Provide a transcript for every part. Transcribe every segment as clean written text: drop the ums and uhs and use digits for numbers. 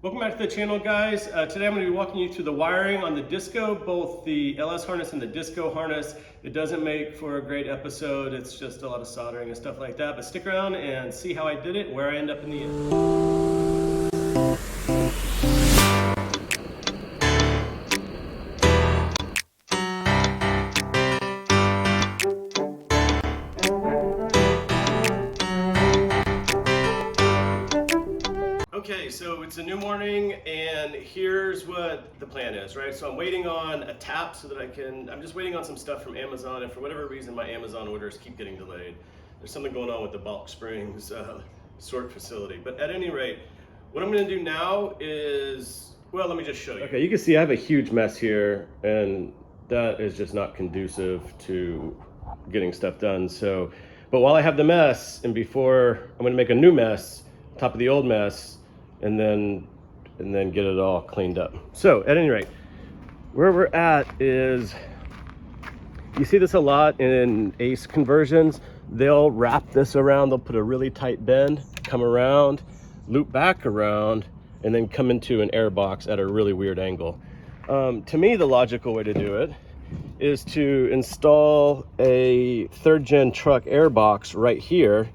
Welcome back to the channel, guys. Today I'm going to be walking you through the wiring on the Disco, both the LS harness and the Disco harness. It doesn't make for a great episode. It's just a lot of soldering and stuff like that. But stick around and see how I did it and where I end up in the end. Okay, so it's a new morning and here's what the plan is, right? So I'm waiting on a tap so that I'm just waiting on some stuff from Amazon, and for whatever reason my Amazon orders keep getting delayed. There's something going on with the Bulk Springs sort facility. But at any rate, what I'm gonna do now is, well, let me just show you. Okay, you can see I have a huge mess here and that is just not conducive to getting stuff done. So, but while I have the mess and before I'm gonna make a new mess, top of the old mess, and then get it all cleaned up. So at any rate, where we're at is, you see this a lot in ACE conversions. They'll wrap this around, they'll put a really tight bend, come around, loop back around, and then come into an air box at a really weird angle. To me, the logical way to do it is to install a 3rd gen truck air box right here,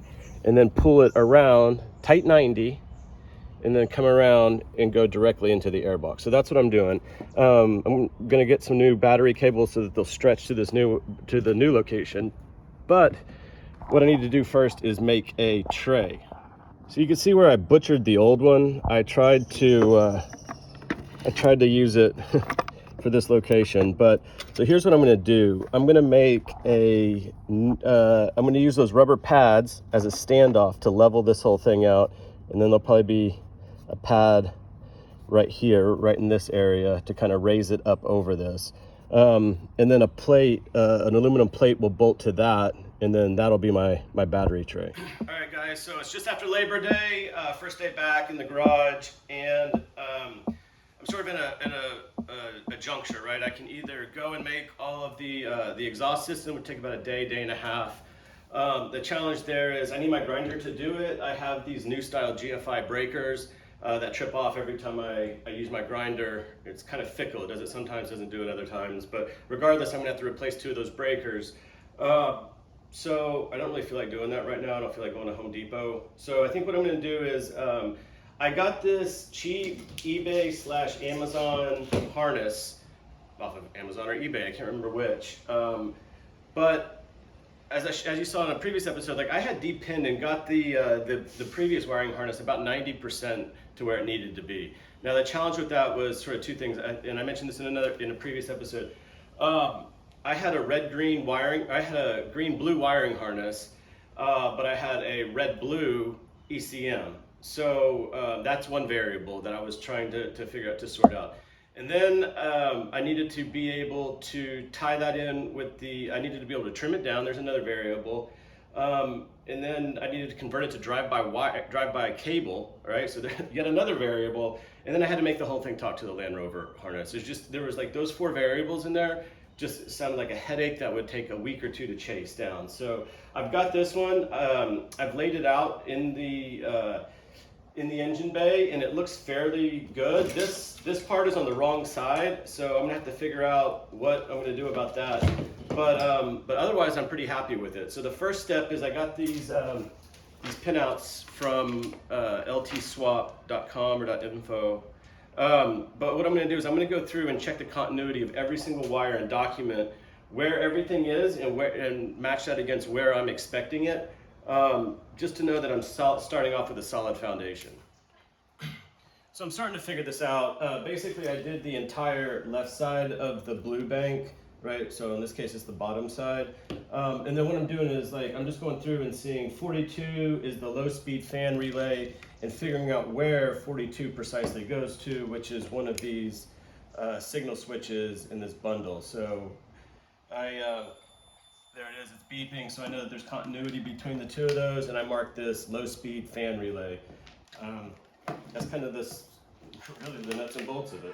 and then pull it around, tight 90, and then come around and go directly into the air box. So that's what I'm doing. I'm gonna get some new battery cables so that they'll stretch to the new location. But what I need to do first is make a tray. So you can see where I butchered the old one. I tried to use it for this location, but so here's what I'm gonna do. I'm gonna make I'm gonna use those rubber pads as a standoff to level this whole thing out, and then there'll probably be a pad right here, right in this area, to kind of raise it up over this. And then a plate, an aluminum plate will bolt to that, and then that'll be my battery tray. All right, guys, so it's just after Labor Day, first day back in the garage, and I'm sort of in a juncture, right? I can either go and make all of the exhaust system, would take about a day and a half. The challenge there is I need my grinder to do it. I have these new style GFI breakers that trip off every time I use my grinder. It's kind of fickle. It does it sometimes, doesn't do it other times. But regardless, I'm gonna have to replace 2 of those breakers. So I don't really feel like doing that right now. I don't feel like going to Home Depot. So I think what I'm gonna do is, I got this cheap eBay/Amazon harness off of Amazon or eBay, I can't remember which. But as you saw in a previous episode, like I had depinned and got the previous wiring harness about 90% to where it needed to be. Now the challenge with that was sort of 2 things, and I mentioned this in a previous episode. I had a red-green wiring, I had a green-blue wiring harness, but I had a red-blue ECM. So that's one variable that I was trying to figure out, to sort out. And then I needed to be able to tie that in with I needed to be able to trim it down. There's another variable. And then I needed to convert it to drive-by cable, right? So yet another variable. And then I had to make the whole thing talk to the Land Rover harness. There was like those 4 variables in there. Just sounded like a headache that would take a week or 2 to chase down. So I've got this one. I've laid it out in the engine bay, and it looks fairly good. This part is on the wrong side, so I'm gonna have to figure out what I'm gonna do about that. But otherwise, I'm pretty happy with it. So the first step is I got these pinouts from ltswap.com or .info. But what I'm gonna do is I'm gonna go through and check the continuity of every single wire and document where everything is, and match that against where I'm expecting it. Just to know that I'm starting off with a solid foundation. So I'm starting to figure this out. Basically, I did the entire left side of the blue bank, right? So in this case, it's the bottom side. And then what I'm doing is I'm just going through and seeing 42 is the low speed fan relay, and figuring out where 42 precisely goes to, which is one of these signal switches in this bundle. So there it is, it's beeping, so I know that there's continuity between the 2 of those, and I marked this low-speed fan relay. That's kind of really the nuts and bolts of it.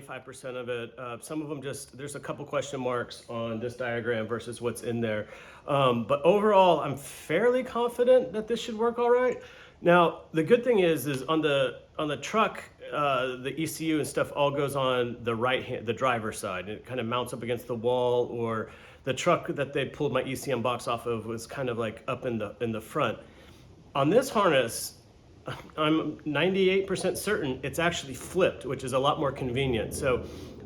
95% of it. Some of them there's a couple question marks on this diagram versus what's in there. But overall, I'm fairly confident that this should work all right. Now, the good thing is on the truck, the ECU and stuff all goes on the right hand, the driver's side. It kind of mounts up against the wall, or the truck that they pulled my ECM box off of was kind of like up in the front. On this harness, I'm 98% certain it's actually flipped, which is a lot more convenient. So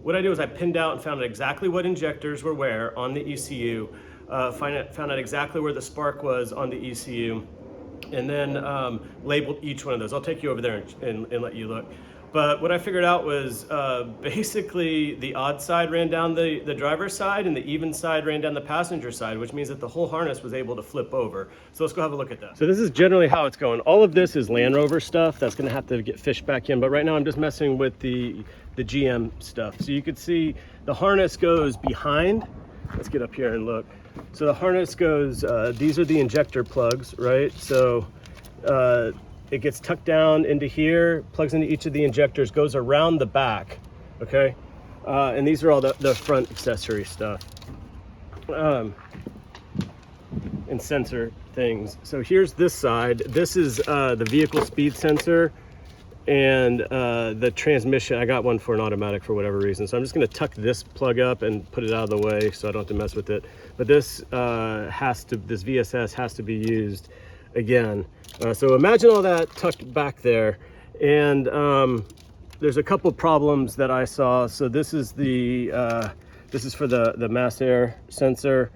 what I do is I pinned out and found out exactly what injectors were where on the ECU, found out exactly where the spark was on the ECU, and then labeled each one of those. I'll take you over there and let you look. But what I figured out was basically the odd side ran down the driver's side and the even side ran down the passenger side, which means that the whole harness was able to flip over. So let's go have a look at that. So this is generally how it's going. All of this is Land Rover stuff that's gonna have to get fished back in, but right now I'm just messing with the GM stuff. So you can see the harness goes behind. Let's get up here and look. So the harness goes, these are the injector plugs, right? So it gets tucked down into here, plugs into each of the injectors, goes around the back, okay? And these are all the front accessory stuff. And sensor things. So here's this side. This is the vehicle speed sensor and the transmission. I got one for an automatic for whatever reason. So I'm just gonna tuck this plug up and put it out of the way so I don't have to mess with it. But this this VSS has to be used again. So imagine all that tucked back there, and there's a couple problems that I saw. So this is this is for the mass air sensor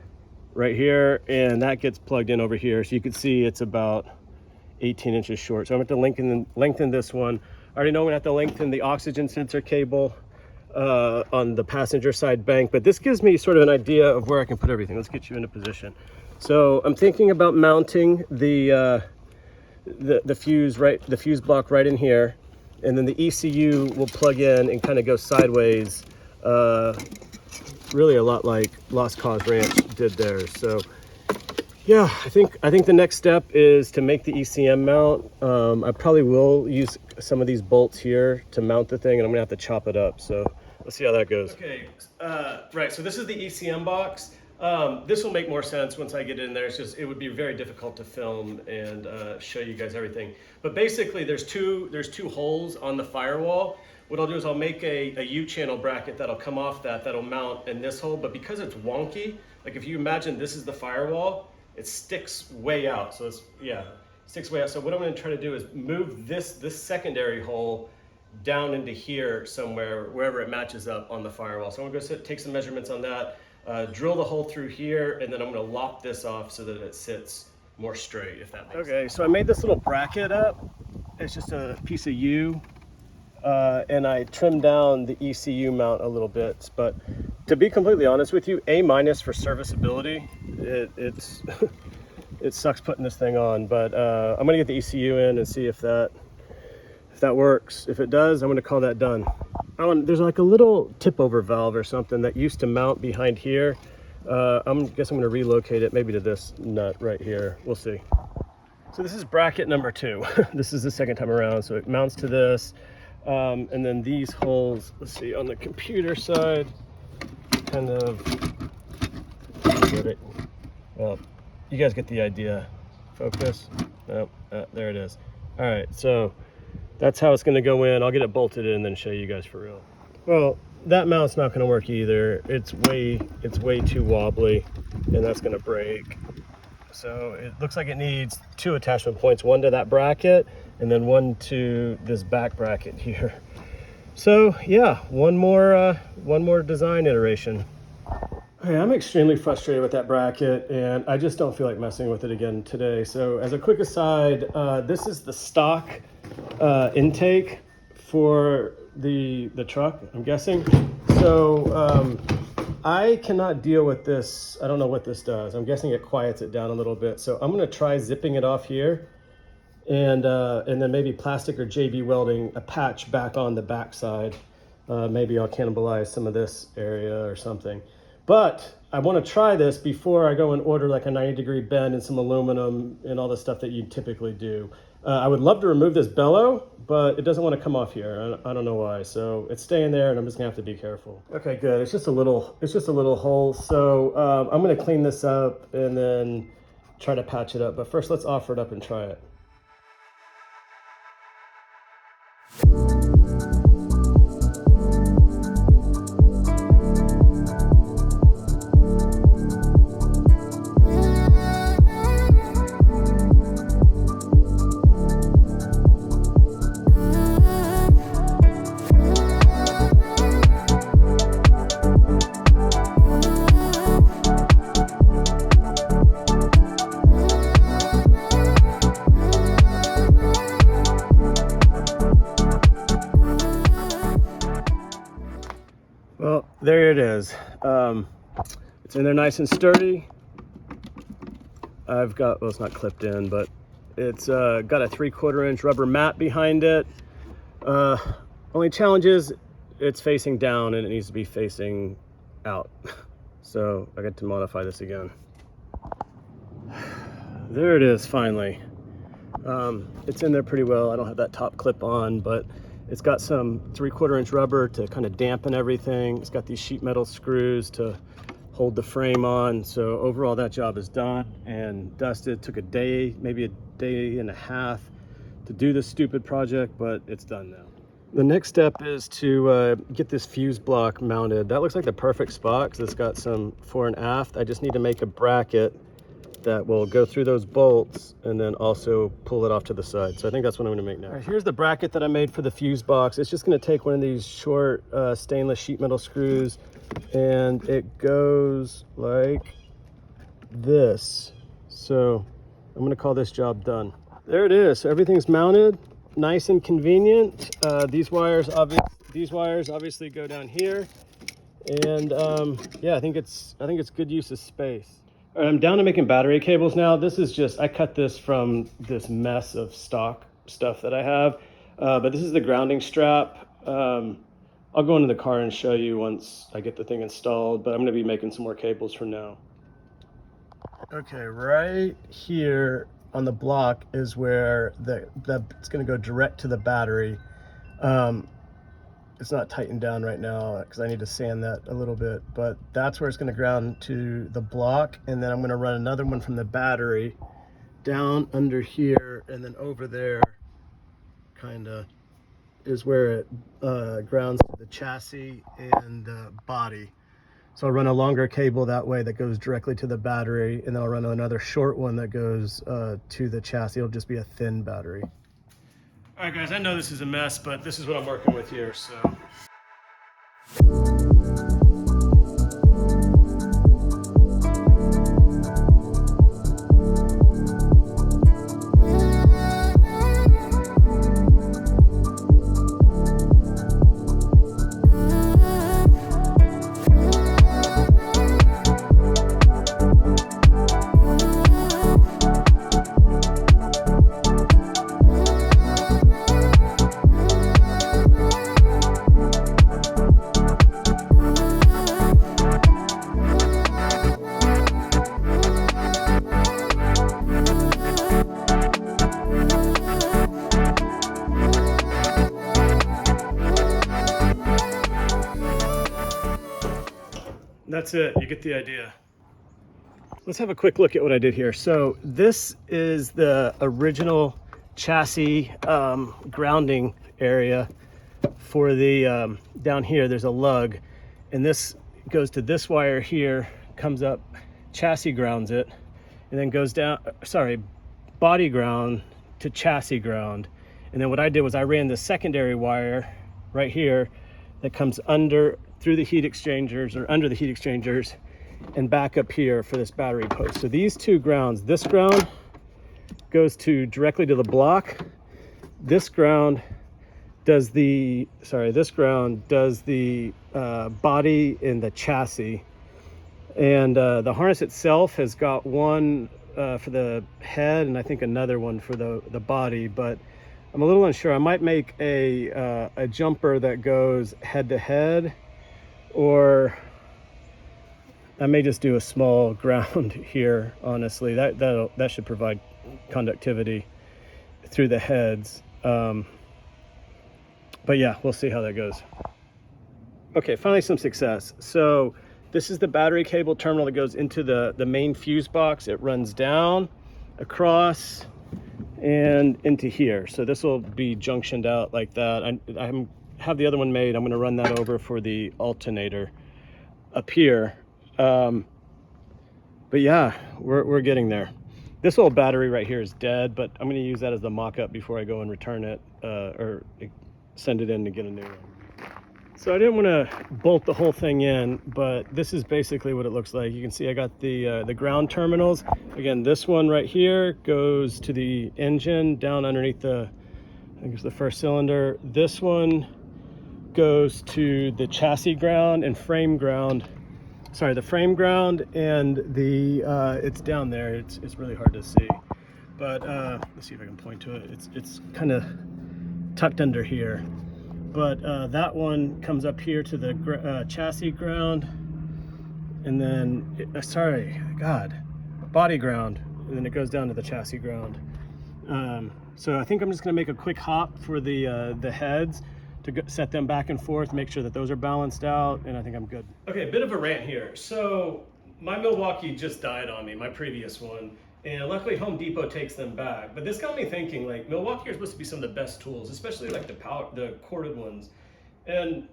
right here, and that gets plugged in over here. So you can see it's about 18 inches short. So I'm going to lengthen this one. I already know I'm going to have to lengthen the oxygen sensor cable on the passenger side bank, but this gives me sort of an idea of where I can put everything. Let's get you into position. So I'm thinking about mounting the fuse block right in here, and then the ECU will plug in and kind of go sideways, really a lot like Lost Cause Ranch did there. So yeah, I think the next step is to make the ECM mount. I probably will use some of these bolts here to mount the thing, and I'm gonna have to chop it up. So let's see how that goes. Okay, right, so this is the ECM box. This will make more sense once I get in there. It's just, it would be very difficult to film and show you guys everything. But basically there's two holes on the firewall. What I'll do is I'll make a U-channel bracket that'll come off that'll mount in this hole. But because it's wonky, like if you imagine this is the firewall, it sticks way out. So it's, yeah, sticks way out. So what I'm gonna try to do is move this secondary hole down into here somewhere, wherever it matches up on the firewall. So I'm gonna go take some measurements on that. Drill the hole through here, and then I'm going to lop this off so that it sits more straight, if that makes sense. Okay, so I made this little bracket up. It's just a piece of U, and I trimmed down the ECU mount a little bit. But to be completely honest with you, A- for serviceability. It sucks putting this thing on, but I'm going to get the ECU in and see if that works. If it does, I'm going to call that done. There's like a little tip over valve or something that used to mount behind here. I guess I'm going to relocate it maybe to this nut right here. We'll see. So this is bracket number 2. This is the second time around. So it mounts to this. And then these holes, let's see, on the computer side, kind of get it. Well, you guys get the idea. Focus. Oh, there it is. All right, so that's how it's going to go in. I'll get it bolted in and then show you guys for real. Well, that mount's not going to work either. It's way too wobbly, and that's going to break. So it looks like it needs 2 attachment points, one to that bracket and then one to this back bracket here. So yeah, one more design iteration. Okay, I'm extremely frustrated with that bracket, and I just don't feel like messing with it again today. So as a quick aside, this is the stock intake for the truck, I'm guessing. So I cannot deal with this. I don't know what this does. I'm guessing it quiets it down a little bit. So I'm gonna try zipping it off here, and then maybe plastic or JB welding a patch back on the back side. Maybe I'll cannibalize some of this area or something. But I want to try this before I go and order like a 90-degree bend and some aluminum and all the stuff that you typically do. I would love to remove this bellow, but it doesn't want to come off here. I don't know why. So it's staying there, and I'm just gonna have to be careful. Okay, good. It's just a little hole. So I'm gonna clean this up and then try to patch it up. But first, let's offer it up and try it. Well, there it is. It's in there nice and sturdy. I've got, well, it's not clipped in, but it's got a 3/4 inch rubber mat behind it. Only challenge is it's facing down and it needs to be facing out. So I got to modify this again. There it is, finally. It's in there pretty well. I don't have that top clip on, but it's got some 3/4 inch rubber to kind of dampen everything. It's got these sheet metal screws to hold the frame on. So overall that job is done and dusted. Took a day, maybe a day and a half to do this stupid project, but it's done now. The next step is to get this fuse block mounted. That looks like the perfect spot because it's got some fore and aft. I just need to make a bracket that will go through those bolts and then also pull it off to the side. So I think that's what I'm gonna make now. All right, here's the bracket that I made for the fuse box. It's just gonna take one of these short stainless sheet metal screws, and it goes like this. So I'm gonna call this job done. There it is. So everything's mounted, nice and convenient. These wires obviously go down here, and yeah, I think it's good use of space. All right, I'm down to making battery cables now. This is just, I cut this from this mess of stock stuff that I have, but this is the grounding strap. I'll go into the car and show you once I get the thing installed, but I'm gonna be making some more cables for now. Okay, right here on the block is where it's gonna go direct to the battery. It's not tightened down right now because I need to sand that a little bit, but that's where it's going to ground to the block, and then I'm going to run another one from the battery down under here, and then over there kind of is where it grounds to the chassis and the body. So I'll run a longer cable that way that goes directly to the battery, and then I'll run another short one that goes to the chassis. It'll just be a thin battery. All right, guys, I know this is a mess, but this is what I'm working with here, so. That's it, you get the idea. Let's have a quick look at what I did here. So this is the original chassis grounding area for the, down here there's a lug, and this goes to this wire here, comes up, chassis grounds it, and then goes down, body ground to chassis ground. And then what I did was I ran the secondary wire right here that comes under through the heat exchangers or under the heat exchangers and back up here for this battery post. So these two grounds, this ground goes directly to the block. This ground does the, body in the chassis. And the harness itself has got one for the head and I think another one for the body, but I'm a little unsure. I might make a jumper that goes head to head, or I may just do a small ground here, honestly. That should provide conductivity through the heads. But yeah, we'll see how that goes. Okay, finally some success. So this is the battery cable terminal that goes into the main fuse box. It runs down, across, and into here. So this will be junctioned out like that. I have the other one made. I'm going to run that over for the alternator up here. But yeah, we're getting there. This old battery right here is dead, but I'm going to use that as the mock-up before I go and return it or send it in to get a new one. So I didn't want to bolt the whole thing in, but this is basically what it looks like. You can see I got the ground terminals. Again, this one right here goes to the engine down underneath I think it's the first cylinder. This one goes to the chassis ground and frame ground. Sorry, the frame ground and it's down there. It's really hard to see, but let's see if I can point to it. It's kind of tucked under here. But that one comes up here to the chassis ground, and then, body ground, and then it goes down to the chassis ground. So I think I'm just gonna make a quick hop for the heads to set them back and forth, make sure that those are balanced out, and I think I'm good. Okay, a bit of a rant here. So my Milwaukee just died on me, my previous one. And luckily Home Depot takes them back. But this got me thinking, like, Milwaukee are supposed to be some of the best tools, especially like the corded ones. And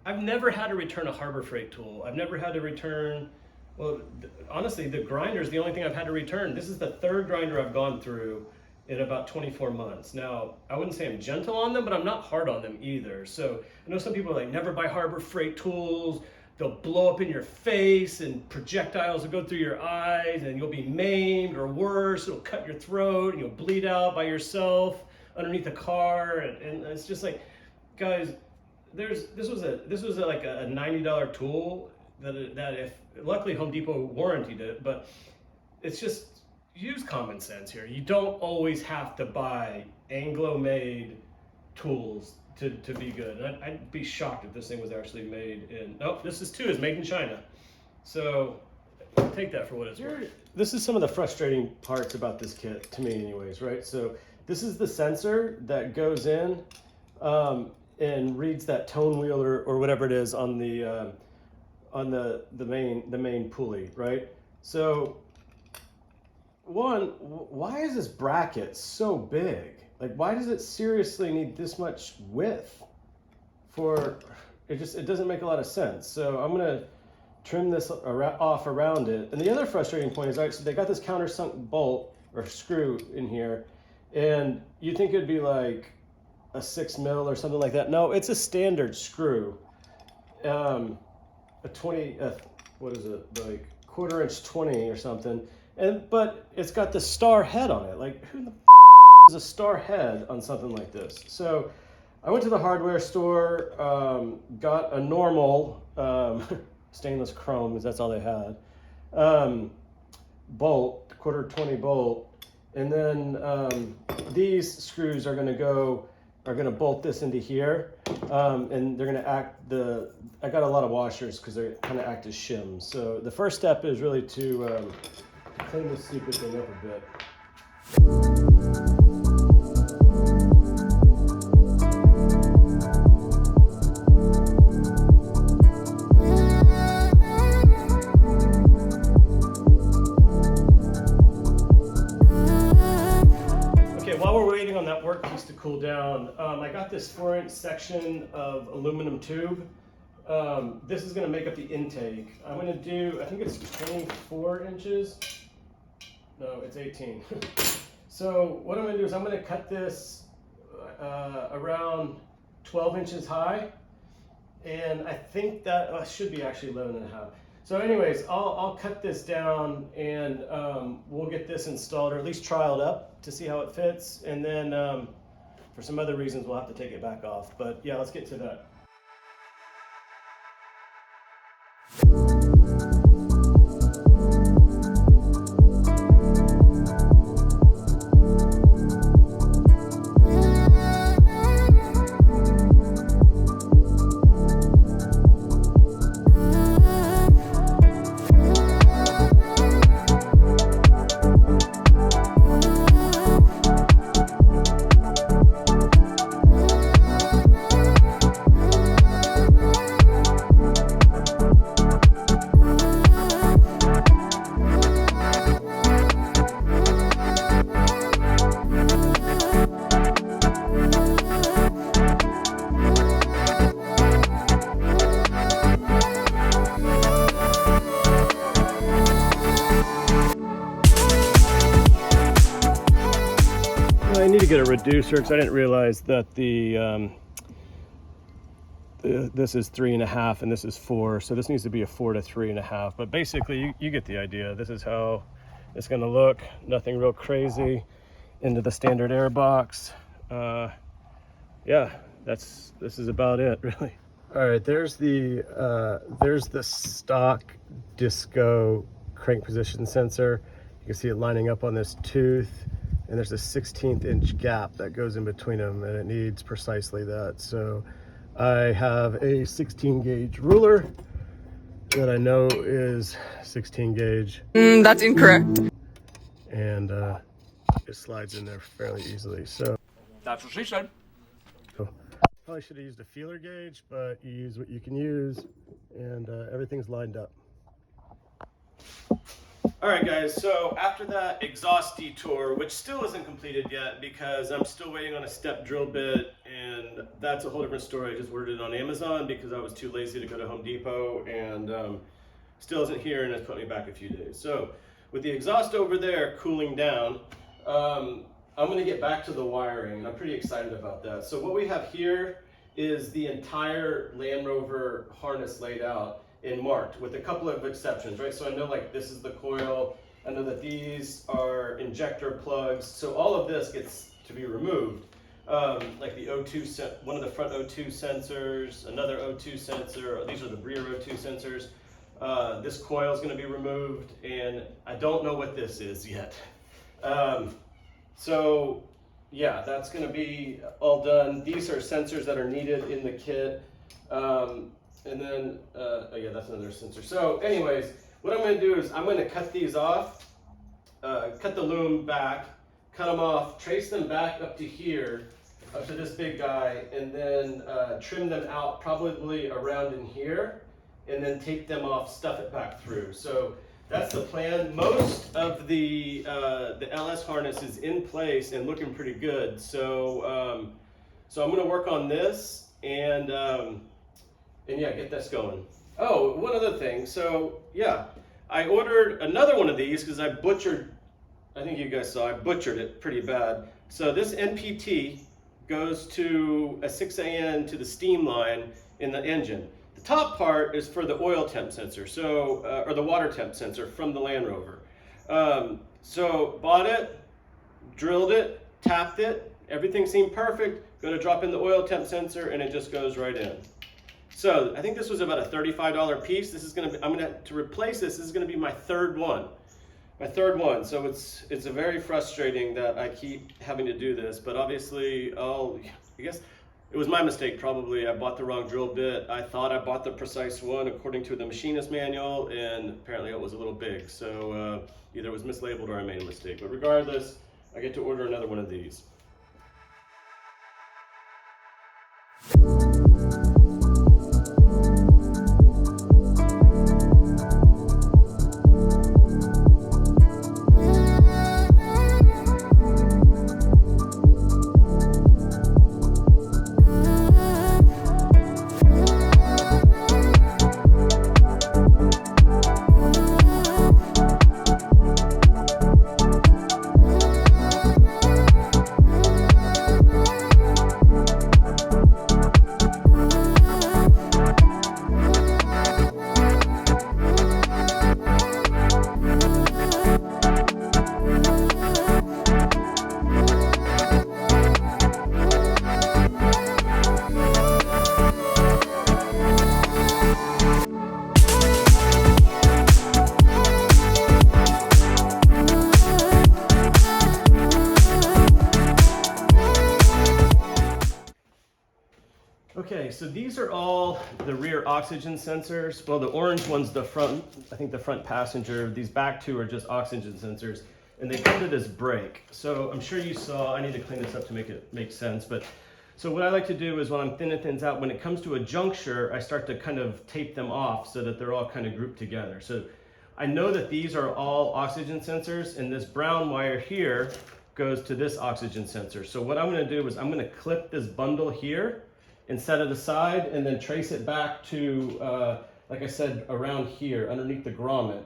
I've never had to return a Harbor Freight tool. I've never had to return, well, honestly, the grinder is the only thing I've had to return. This is the third grinder I've gone through in about 24 months. Now, I wouldn't say I'm gentle on them, but I'm not hard on them either. So I know some people are like, never buy Harbor Freight tools. They'll blow up in your face and projectiles will go through your eyes and you'll be maimed, or worse, it'll cut your throat and you'll bleed out by yourself underneath a car. And it's just like, guys, this was like a $90 tool that if luckily Home Depot warrantied it, but it's just, use common sense here. You don't always have to buy Anglo-made tools to be good. And I'd be shocked if this thing was actually made in, this is made in China. So take that for what it's worth. This is some of the frustrating parts about this kit, to me anyways, right? So this is the sensor that goes in and reads that tone wheel or whatever it is on the main pulley, right? So why is this bracket so big? Like, why does it seriously need this much width? It doesn't make a lot of sense. So I'm gonna trim this off around it. And the other frustrating point is, all right, so they got this countersunk bolt or screw in here, and you think it'd be like a 6 mil or something like that. No, it's a standard screw. A 20, what is it, like 1/4 inch 20 or something. But it's got the star head on it. Like, who the is a star head on something like this? So I went to the hardware store, got a normal stainless chrome, because that's all they had, bolt, 1/4 20 bolt, and then these screws are going to bolt this into here, and they're going to I got a lot of washers because they kind of act as shims. So the first step is really to clean this stupid thing up a bit. Workpiece to cool down. I got this 4-inch section of aluminum tube. This is going to make up the intake. I'm going to do, I think it's 24 inches. No, it's 18. So what I'm going to do is I'm going to cut this around 12 inches high. And I think that should be actually 11.5. So anyways, I'll cut this down and we'll get this installed, or at least trialed up to see how it fits. And then for some other reasons, we'll have to take it back off. But yeah, let's get to that. need to get a reducer because I didn't realize that this is 3.5 and this is 4, so this needs to be a 4 to 3.5. But basically, you get the idea. This is how it's going to look. Nothing real crazy. Into the standard air box. Yeah, this is about it, really. All right, there's the stock disco crank position sensor. You can see it lining up on this tooth, and there's a 16th inch gap that goes in between them, and it needs precisely that. So I have a 16 gauge ruler that I know is 16 gauge. That's incorrect. And it slides in there fairly easily. So That's what she said. probably should have used a feeler gauge, but you use what you can use, and everything's lined up. All right, guys, so after that exhaust detour, which still isn't completed yet because I'm still waiting on a step drill bit, and that's a whole different story. I just ordered it on Amazon because I was too lazy to go to Home Depot, and still isn't here, and it's put me back a few days. So with the exhaust over there cooling down, I'm going to get back to the wiring, and I'm pretty excited about that. So what we have here is the entire Land Rover harness laid out and marked with a couple of exceptions, right? So I know like this is the coil. I know that these are injector plugs. So all of this gets to be removed. Like the O2, one of the front O2 sensors, another O2 sensor. These are the rear O2 sensors. This coil is going to be removed, and I don't know what this is yet. So yeah, that's going to be all done. These are sensors that are needed in the kit. And then, oh yeah, that's another sensor. So anyways, what I'm going to do is I'm going to cut these off, cut the loom back, cut them off, trace them back up to here, up to this big guy, and then trim them out probably around in here, and then take them off, stuff it back through. So that's the plan. Most of the LS harness is in place and looking pretty good. So so I'm going to work on this and yeah, get this going. Oh, one other thing. So yeah, I ordered another one of these because I think you guys saw, I butchered it pretty bad. So this NPT goes to a 6AN to the steam line in the engine. The top part is for the oil temp sensor, so or the water temp sensor from the Land Rover. So bought it, drilled it, tapped it, everything seemed perfect. Go to drop in the oil temp sensor and it just goes right in. So I think this was about a $35 piece. This is going to be, I'm going to replace this. This is going to be my third one. So it's a very frustrating that I keep having to do this, but obviously I guess it was my mistake probably. I bought the wrong drill bit. I thought I bought the precise one according to the machinist manual, and apparently it was a little big. So either it was mislabeled or I made a mistake. But regardless, I get to order another one of these. Okay, so these are all the rear oxygen sensors. Well, the orange one's the front, I think the front passenger. These back two are just oxygen sensors, and they come to this brake. So I'm sure you saw, I need to clean this up to make it make sense, but so what I like to do is when I'm thinning things out, when it comes to a juncture, I start to kind of tape them off so that they're all kind of grouped together. So I know that these are all oxygen sensors, and this brown wire here goes to this oxygen sensor. So what I'm going to do is I'm going to clip this bundle here and set it aside, and then trace it back to, like I said, around here, underneath the grommet.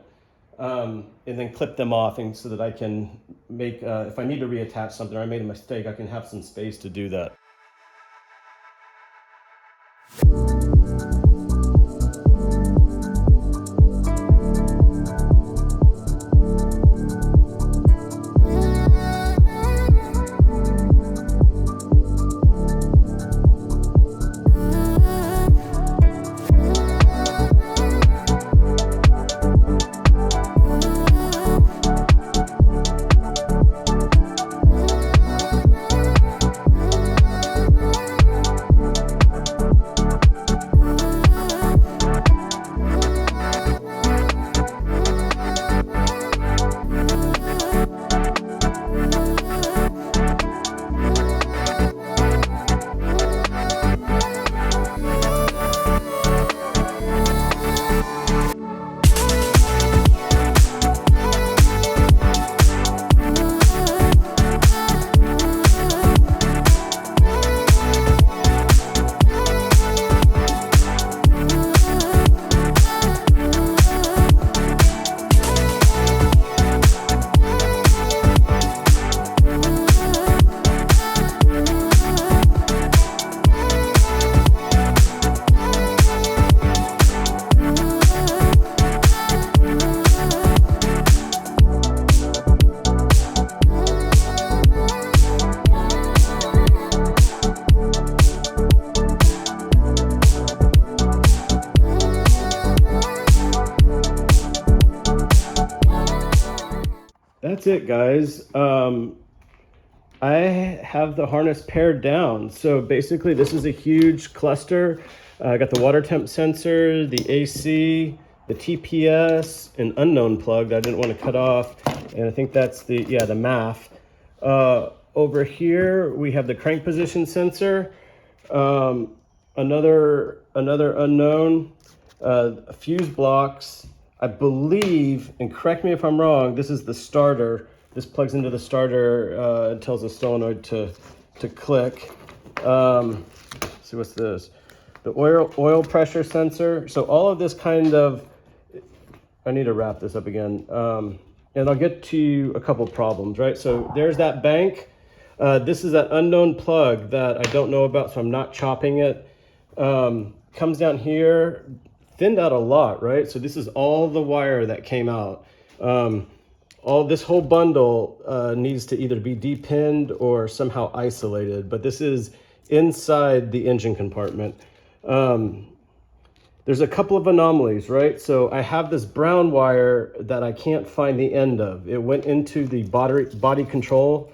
and then clip them off, and so that I can make, if I need to reattach something or I made a mistake, I can have some space to do that. That's it, guys. I have the harness pared down. So basically this is a huge cluster. I got the water temp sensor, the AC, the TPS, an unknown plug that I didn't want to cut off. And I think that's the MAF. Over here, we have the crank position sensor, another unknown, fuse blocks. I believe, and correct me if I'm wrong, this is the starter. This plugs into the starter and tells the solenoid to click. Let's see, what's this? The oil pressure sensor. So all of this kind of, I need to wrap this up again. And I'll get to a couple problems, right? So there's that bank. This is that unknown plug that I don't know about, so I'm not chopping it. Comes down here, thinned out a lot, right? So this is all the wire that came out. All this whole bundle needs to either be depinned or somehow isolated, but this is inside the engine compartment. There's a couple of anomalies, right? So I have this brown wire that I can't find the end of. It went into the body control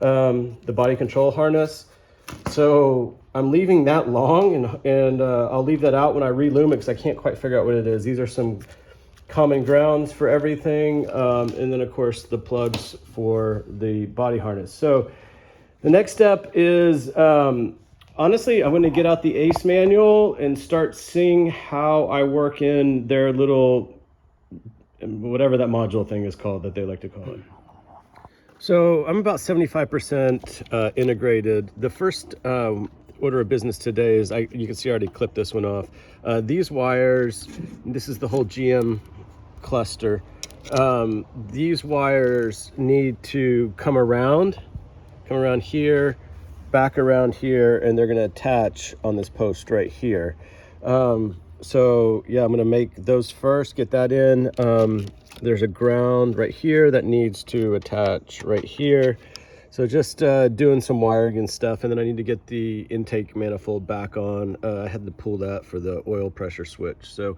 harness. So I'm leaving that long, and I'll leave that out when I reloom it because I can't quite figure out what it is. These are some common grounds for everything, and then of course the plugs for the body harness. So the next step is, honestly, I'm going to get out the ACE manual and start seeing how I work in their little, whatever that module thing is called that they like to call it. So I'm about 75% integrated. The first order of business today is, you can see I already clipped this one off. These wires, this is the whole GM cluster. These wires need to come around here, back around here, and they're going to attach on this post right here. So yeah, I'm going to make those first, get that in. There's a ground right here that needs to attach right here. So just doing some wiring and stuff, and then I need to get the intake manifold back on. I had to pull that for the oil pressure switch. So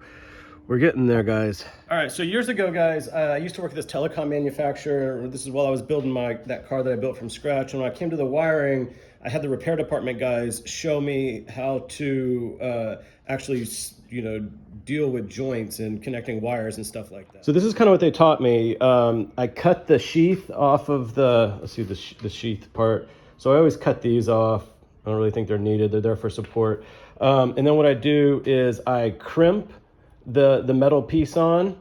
we're getting there, guys. All right, so years ago, guys, I used to work at this telecom manufacturer. This is while I was building that car that I built from scratch. And when I came to the wiring, I had the repair department guys show me how to actually, deal with joints and connecting wires and stuff like that. So this is kind of what they taught me. I cut the sheath off of the sheath part. So I always cut these off. I don't really think they're needed. They're there for support. And then what I do is I crimp the metal piece on.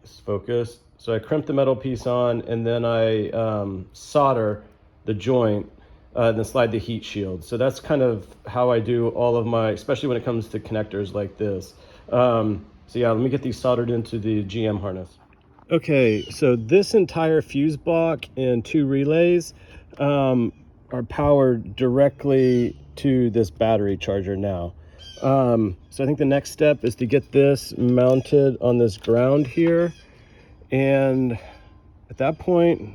Let's focus. So I crimp the metal piece on, and then I solder the joint, and then slide the heat shield. So that's kind of how I do all of my, especially when it comes to connectors like this. So yeah, let me get these soldered into the GM harness. Okay, so this entire fuse block and 2 relays are powered directly to this battery charger now. So I think the next step is to get this mounted on this ground here. And at that point,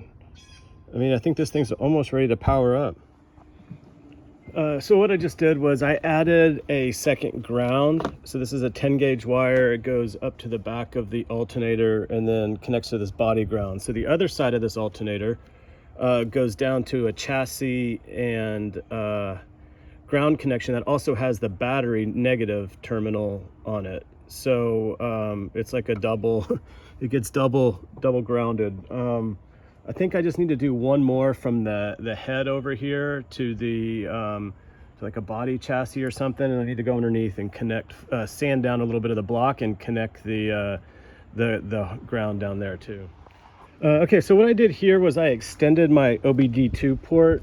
I mean, I think this thing's almost ready to power up. So what I just did was I added a second ground. So this is a 10 gauge wire. It goes up to the back of the alternator and then connects to this body ground. So the other side of this alternator goes down to a chassis and ground connection that also has the battery negative terminal on it. So it's like a double, it gets double grounded. I think I just need to do one more from the head over here to the to like a body chassis or something, and I need to go underneath and connect, sand down a little bit of the block and connect the ground down there too. Okay, so what I did here was I extended my OBD2 port.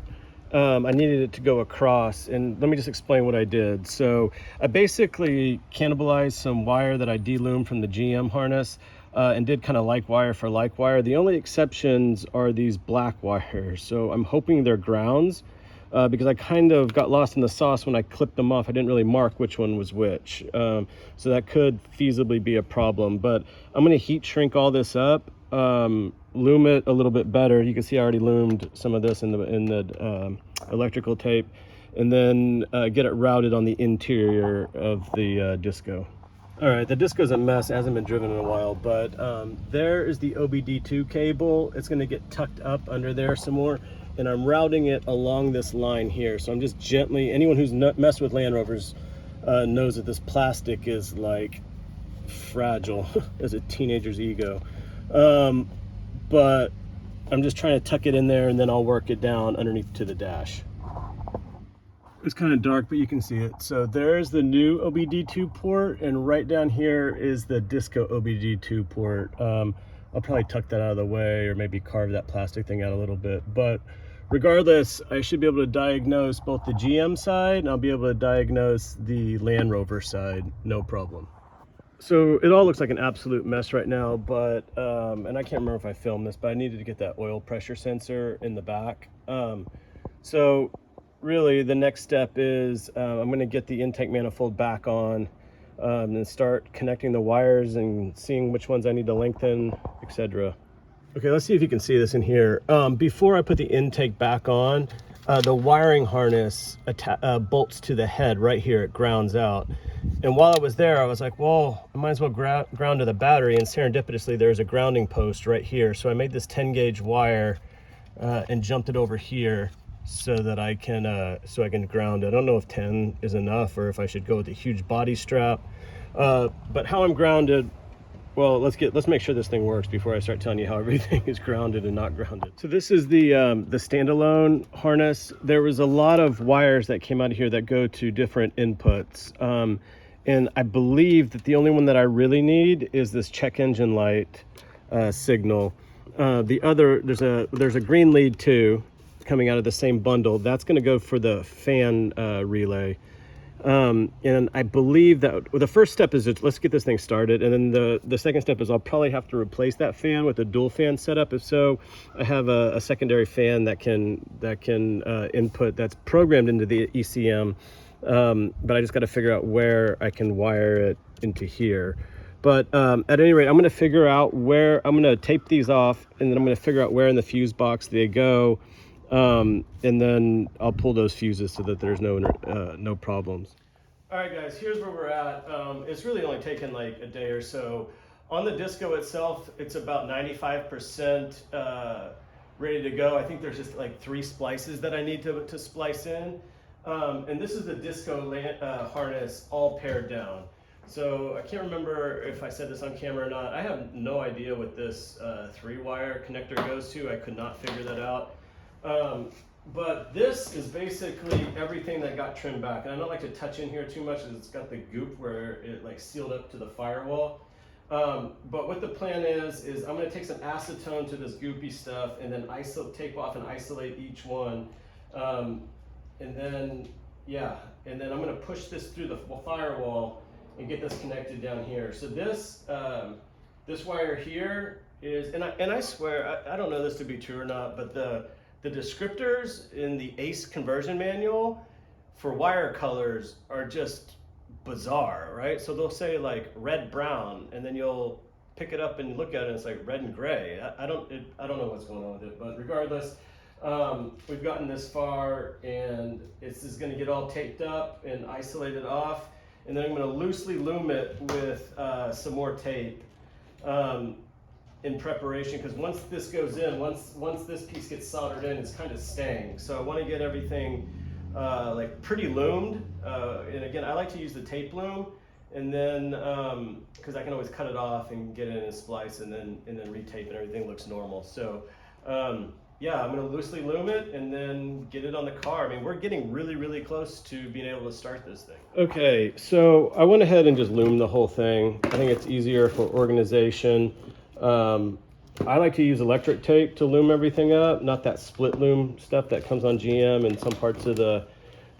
I needed it to go across, and let me just explain what I did. So I basically cannibalized some wire that I de-loomed from the GM harness and did kind of like wire for like wire. The only exceptions are these black wires. So I'm hoping they're grounds because I kind of got lost in the sauce when I clipped them off. I didn't really mark which one was which. So that could feasibly be a problem, but I'm going to heat shrink all this up. Loom it a little bit better. You can see I already loomed some of this in the electrical tape, and then get it routed on the interior of the disco. All right, the disco's a mess. It hasn't been driven in a while, but there is the OBD2 cable. It's going to get tucked up under there some more, and I'm routing it along this line here. So I'm just gently, anyone who's messed with Land Rovers knows that this plastic is like fragile as a teenager's ego. But I'm just trying to tuck it in there, and then I'll work it down underneath to the dash. It's kind of dark, but you can see it. So there's the new OBD2 port, and right down here is the disco OBD2 port. I'll probably tuck that out of the way, or maybe carve that plastic thing out a little bit. But regardless, I should be able to diagnose both the GM side, and I'll be able to diagnose the Land Rover side, no problem. So it all looks like an absolute mess right now, but and I can't remember if I filmed this, but I needed to get that oil pressure sensor in the back. So really the next step is I'm going to get the intake manifold back on and start connecting the wires and seeing which ones I need to lengthen, etc. Okay, let's see if you can see this in here. Before I put the intake back on, the wiring harness bolts to the head right here. It grounds out. And while I was there, I was like, well, I might as well ground to the battery, and serendipitously there's a grounding post right here. So I made this 10 gauge wire and jumped it over here so that I can ground it. I don't know if 10 is enough or if I should go with a huge body strap. But how I'm grounded, well, let's make sure this thing works before I start telling you how everything is grounded and not grounded. So this is the standalone harness. There was a lot of wires that came out of here that go to different inputs. And I believe that the only one that I really need is this check engine light signal. The other, there's a green lead too coming out of the same bundle. That's going to go for the fan relay. And I believe that the first step is let's get this thing started, and then the second step is I'll probably have to replace that fan with a dual fan setup. If so, I have a secondary fan that can input, that's programmed into the ECM, but I just got to figure out where I can wire it into here. But at any rate, I'm going to figure out where I'm going to tape these off, and then I'm going to figure out where in the fuse box they go. And then I'll pull those fuses so that there's no problems. All right, guys, here's where we're at. It's really only taken like a day or so. On the disco itself, it's about 95% ready to go. I think there's just like 3 splices that I need to splice in. And this is the disco harness all paired down. So I can't remember if I said this on camera or not. I have no idea what this 3-wire connector goes to. I could not figure that out. But this is basically everything that got trimmed back. And I don't like to touch in here too much because it's got the goop where it like sealed up to the firewall. But what the plan is I'm going to take some acetone to this goopy stuff and then take off and isolate each one. And then I'm going to push this through the firewall and get this connected down here. So this wire here is, and I swear, I don't know this to be true or not, but the descriptors in the ACE conversion manual for wire colors are just bizarre, right? So they'll say like red brown, and then you'll pick it up and look at it and it's like red and gray. I don't know what's going on with it, but regardless, we've gotten this far, and this is going to get all taped up and isolated off, and then I'm going to loosely loom it with some more tape in preparation, because once this goes in, once this piece gets soldered in, it's kind of staying. So I want to get everything like pretty loomed, and again, I like to use the tape loom, and then because I can always cut it off and get it in a splice, and then retape, and everything looks normal. So yeah, I'm going to loosely loom it and then get it on the car. I mean, we're getting really close to being able to start this thing. Okay, so I went ahead and just loomed the whole thing. I think it's easier for organization. I like to use electric tape to loom everything up, not that split loom stuff that comes on GM and some parts of the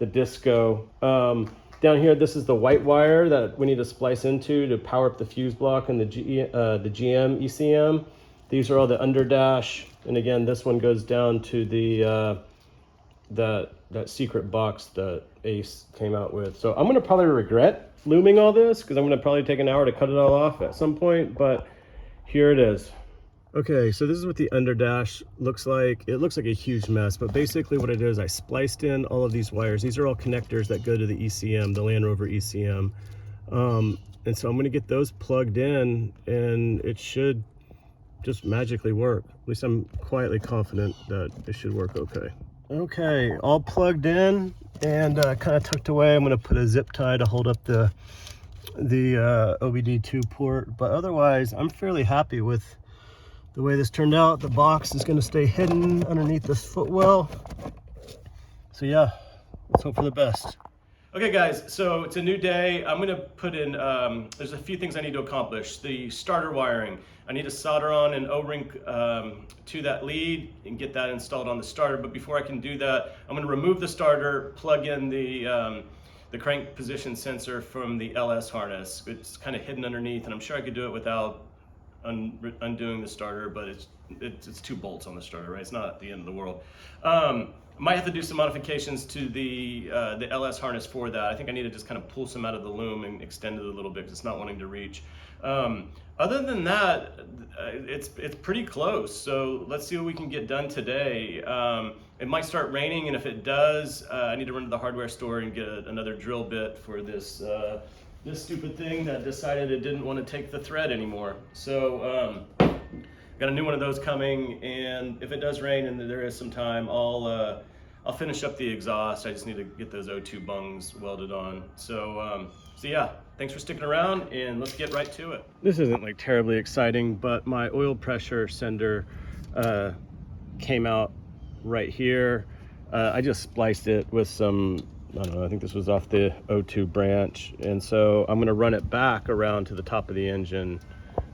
Disco. Down here, this is the white wire that we need to splice into to power up the fuse block and the GM ECM. These are all the underdash, and again, this one goes down to the that secret box that Ace came out with. So I'm gonna probably regret looming all this, because I'm gonna probably take an hour to cut it all off at some point, but here it is. Okay, so this is what the underdash looks like. It looks like a huge mess, but basically what I did is I spliced in all of these wires. These are all connectors that go to the ECM, the Land Rover ECM. And so I'm gonna get those plugged in, and it should just magically work. At least I'm quietly confident that it should work okay. Okay, all plugged in and kind of tucked away. I'm gonna put a zip tie to hold up the OBD2 port, but otherwise I'm fairly happy with the way this turned out. The box is going to stay hidden underneath this footwell. So yeah, let's hope for the best. Okay guys, so it's a new day. I'm going to put in, there's a few things I need to accomplish. The starter wiring. I need to solder on an O-ring to that lead and get that installed on the starter. But before I can do that, I'm going to remove the starter, plug in the crank position sensor from the LS harness. It's kind of hidden underneath, and I'm sure I could do it without undoing the starter, but it's 2 bolts on the starter, right? It's not the end of the world. Might have to do some modifications to the LS harness for that. I think I need to just kind of pull some out of the loom and extend it a little bit because it's not wanting to reach. Other than that, it's pretty close. So let's see what we can get done today. It might start raining, and if it does, I need to run to the hardware store and get another drill bit for this stupid thing that decided it didn't want to take the thread anymore. So got a new one of those coming, and if it does rain and there is some time, I'll finish up the exhaust. I just need to get those O2 bungs welded on. So yeah, thanks for sticking around, and let's get right to it. This isn't like terribly exciting, but my oil pressure sender came out right here. I just spliced it with some, I don't know, I think this was off the O2 branch, and so I'm gonna run it back around to the top of the engine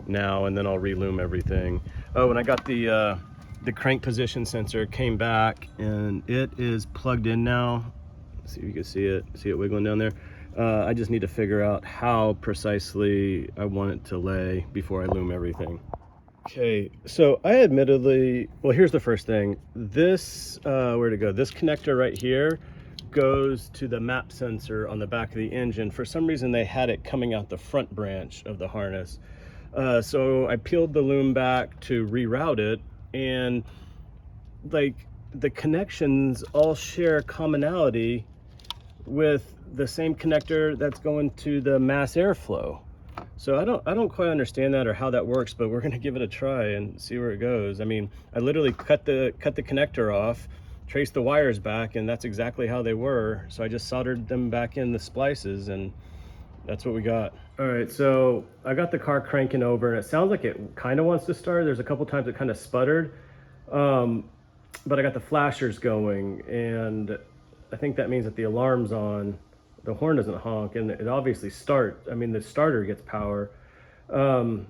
now, and then I'll reloom everything. Oh, and I got the crank position sensor came back, and it is plugged in now. Let's see if you can see it wiggling down there. I just need to figure out how precisely I want it to lay before I loom everything. Okay, so I admittedly, well, here's the first thing. This, where'd it go? This connector right here goes to the map sensor on the back of the engine. For some reason, they had it coming out the front branch of the harness. So I peeled the loom back to reroute it, and like the connections all share commonality with the same connector that's going to the mass airflow. So I don't quite understand that or how that works, but we're gonna give it a try and see where it goes. I mean, I literally cut the connector off, traced the wires back, and that's exactly how they were. So I just soldered them back in the splices, and that's what we got. All right, so I got the car cranking over, and it sounds like it kind of wants to start. There's a couple times it kind of sputtered, but I got the flashers going, and I think that means that the alarm's on. The horn doesn't honk, and it obviously starts. I mean, the starter gets power, but I'm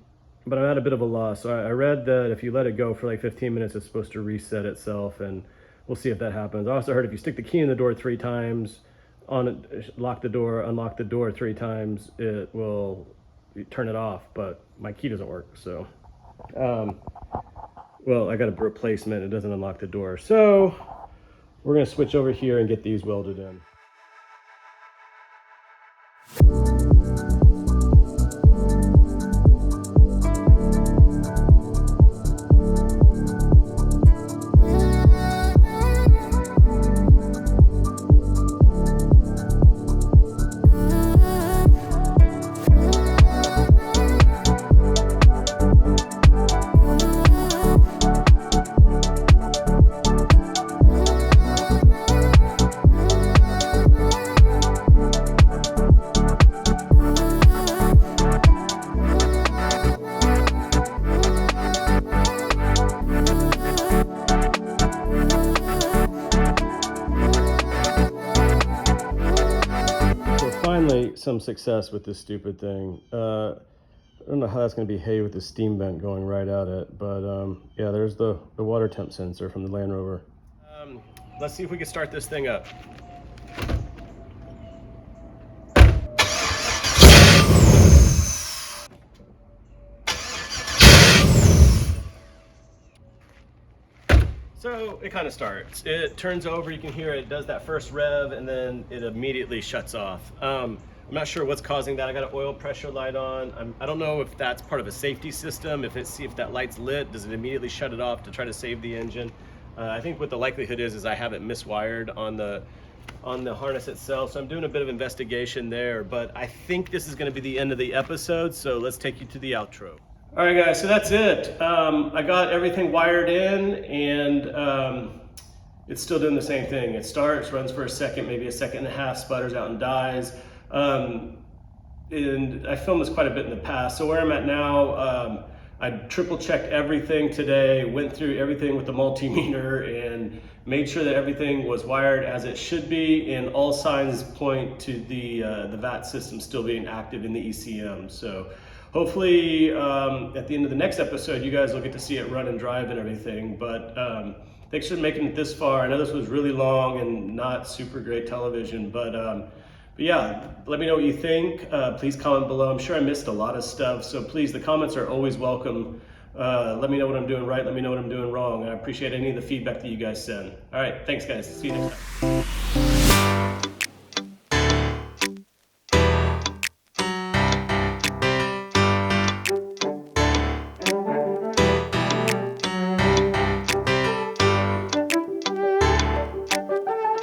at a bit of a loss. So I read that if you let it go for like 15 minutes, it's supposed to reset itself, and we'll see if that happens. I also heard if you stick the key in the door 3 times, lock the door, unlock the door 3 times, it will turn it off, but my key doesn't work, so Well, I got a replacement. It doesn't unlock the door. So we're going to switch over here and get these welded in. Finally, some success with this stupid thing. I don't know how that's going to behave with the steam vent going right at it, but yeah, there's the water temp sensor from the Land Rover. Let's see if we can start this thing up. So it kind of starts. It turns over, you can hear it does that first rev, and then it immediately shuts off. I'm not sure what's causing that. I got an oil pressure light on. I don't know if that's part of a safety system. See if that light's lit, does it immediately shut it off to try to save the engine? I think what the likelihood is I have it miswired on the harness itself. So I'm doing a bit of investigation there, but I think this is going to be the end of the episode. So let's take you to the outro. All right, guys, so that's it. I got everything wired in, and it's still doing the same thing. It starts, runs for a second, maybe a second and a half, sputters out and dies. And I filmed this quite a bit in the past. So where I'm at now, I triple checked everything today, went through everything with the multimeter and made sure that everything was wired as it should be, and all signs point to the VAT system still being active in the ECM. So hopefully at the end of the next episode, you guys will get to see it run and drive and everything. But thanks for making it this far. I know this was really long and not super great television, but yeah, let me know what you think. Please comment below. I'm sure I missed a lot of stuff, so please, the comments are always welcome. Let me know what I'm doing right. Let me know what I'm doing wrong. I appreciate any of the feedback that you guys send. All right, thanks guys. See you next time.